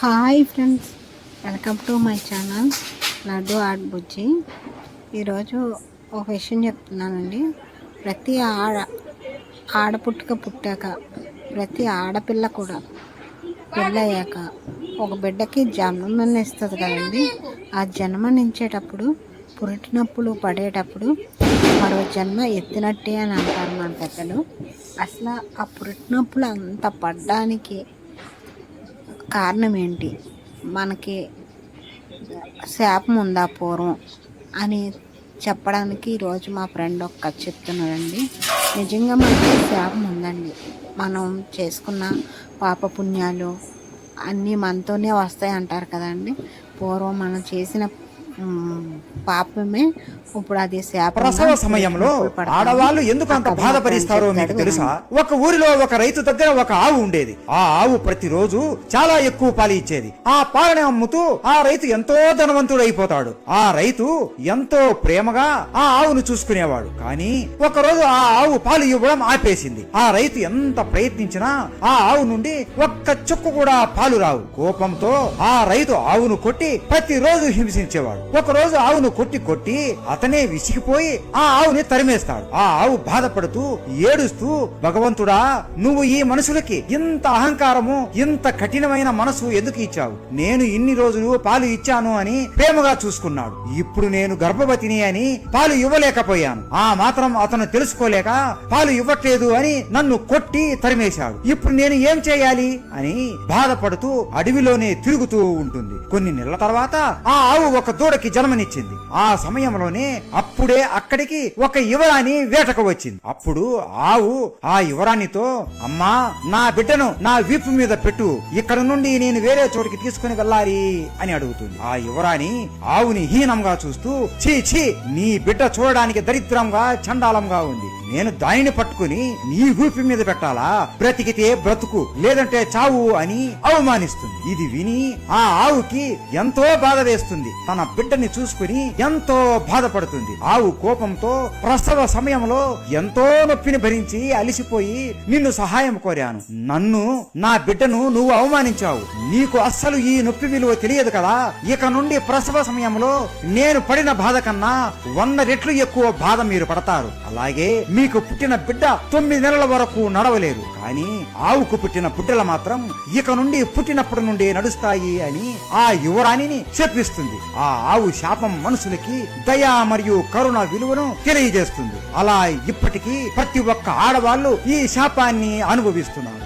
Hi friends, welcome to my channel Laddu art Bujji. ఈరోజు ఒక విషయం చెప్తున్నానండి. ప్రతి ఆడపుట్టుక పుట్టాక ప్రతి ఆడపిల్ల కూడా పెళ్ళయ్యాక ఒక బిడ్డకి జన్మనిస్తుంది కదండి. ఆ జన్మనించేటప్పుడు పురిటినొప్పులు పడేటప్పుడు మరో జన్మ ఎత్తినట్టే అని అంటారు మన పెద్దలు. అసలు ఆ పురిటినొప్పులు అంత పడ్డానికి కారణం ఏంటి, మనకి శాపం ఉందా పూర్వం అని చెప్పడానికి ఈరోజు మా ఫ్రెండ్ ఒక కథ చెప్తున్నాడండి. నిజంగా మనకి శాపం ఉందండి. మనం చేసుకున్న పాపపుణ్యాలు అన్నీ మనతోనే వస్తాయి అంటారు కదండి. పూర్వం మనం చేసిన పాపమే ఇప్పుడు అది శాపం. ప్రసవ సమయంలో ఆడవాళ్ళు ఎందుకు అంత బాధపడిస్తారో మీకు తెలుసా? ఒక ఊరిలో ఒక రైతు దగ్గర ఒక ఆవు ఉండేది. ఆ ఆవు ప్రతిరోజు చాలా ఎక్కువ పాలు ఇచ్చేది. ఆ పాలని అమ్ముతూ ఆ రైతు ఎంతో ధనవంతుడు అయిపోతాడు. ఆ రైతు ఎంతో ప్రేమగా ఆ ఆవును చూసుకునేవాడు. కానీ ఒక రోజు ఆ ఆవు పాలు ఇవ్వడం ఆపేసింది. ఆ రైతు ఎంత ప్రయత్నించినా ఆ ఆవు నుండి ఒక్క చుక్క కూడా పాలు రావు. కోపంతో ఆ రైతు ఆవును కొట్టి ప్రతిరోజు హింసించేవాడు. ఒక రోజు ఆవును కొట్టి అతనే విసిగిపోయి ఆ ఆవుని తరిమేస్తాడు. ఆ ఆవు బాధపడుతూ ఏడుస్తూ, భగవంతుడా, నువ్వు ఈ మనుషులకి ఇంత అహంకారము, ఇంత కఠినమైన మనసు ఎందుకు ఇచ్చావు? నేను ఇన్ని రోజులు పాలు ఇచ్చాను అని ప్రేమగా చూసుకున్నాడు. ఇప్పుడు నేను గర్భవతిని అని పాలు ఇవ్వలేకపోయాను. ఆ మాత్రం అతను తెలుసుకోలేక పాలు ఇవ్వట్లేదు అని నన్ను కొట్టి తరిమేశాడు. ఇప్పుడు నేను ఏం చేయాలి అని బాధపడుతూ అడవిలోనే తిరుగుతూ ఉంటుంది. కొన్ని నెలల తర్వాత ఆ ఆవు ఒక దూడకి జన్మనిచ్చింది. ఆ సమయంలోనే అప్పుడే అక్కడికి ఒక యువరాణి వేటకు వచ్చింది. అప్పుడు ఆవు ఆ యువరాణితో, అమ్మా, నా బిడ్డను నా వీపు మీద పెట్టు, ఇక్కడ నుండి నేను వేరే చోటికి తీసుకుని వెళ్ళాలి అని అడుగుతుంది. ఆ యువరాణి ఆవుని హీనంగా చూస్తూ, ఛీ ఛీ, నీ బిడ్డ చూడడానికి దరిద్రంగా చండాలంగా ఉంది, నేను దానిని పట్టుకుని నీ వీపు మీద పెట్టాలా? బ్రతికితే బ్రతుకు, లేదంటే చావు అని అవమానిస్తుంది. ఇది విని ఆ ఆవుకి ఎంతో బాధ వేస్తుంది. తన బిడ్డని చూసుకుని ఎంతో బాధపడుతుంది. ఆవు కోపంతో, ప్రసవ సమయంలో ఎంతో నొప్పిని భరించి అలిసిపోయి నిన్ను సహాయం కోరాను. నన్ను, నా బిడ్డను నువ్వు అవమానించావు. నీకు అస్సలు ఈ నొప్పి విలువ తెలియదు కదా. ఇక నుండి ప్రసవ సమయంలో నేను పడిన బాధ కన్నా 100 రెట్లు ఎక్కువ బాధ మీరు పడతారు. అలాగే మీకు పుట్టిన బిడ్డ 9 నెలల వరకు నడవలేరు. కానీ ఆవుకు పుట్టిన బిడ్డలు మాత్రం ఇక నుండి పుట్టినప్పటి నుండి నడుస్తాయి అని ఆ యువరాణిని చెప్పిస్తుంది. ఆ ఆవు శాపం మనుషులకి దయ మరియు కరుణ విలువను తెలియజేస్తుంది. అలా ఇప్పటికీ ప్రతి ఒక్క ఆడవాళ్ళు ఈ శాపాన్ని అనుభవిస్తున్నారు.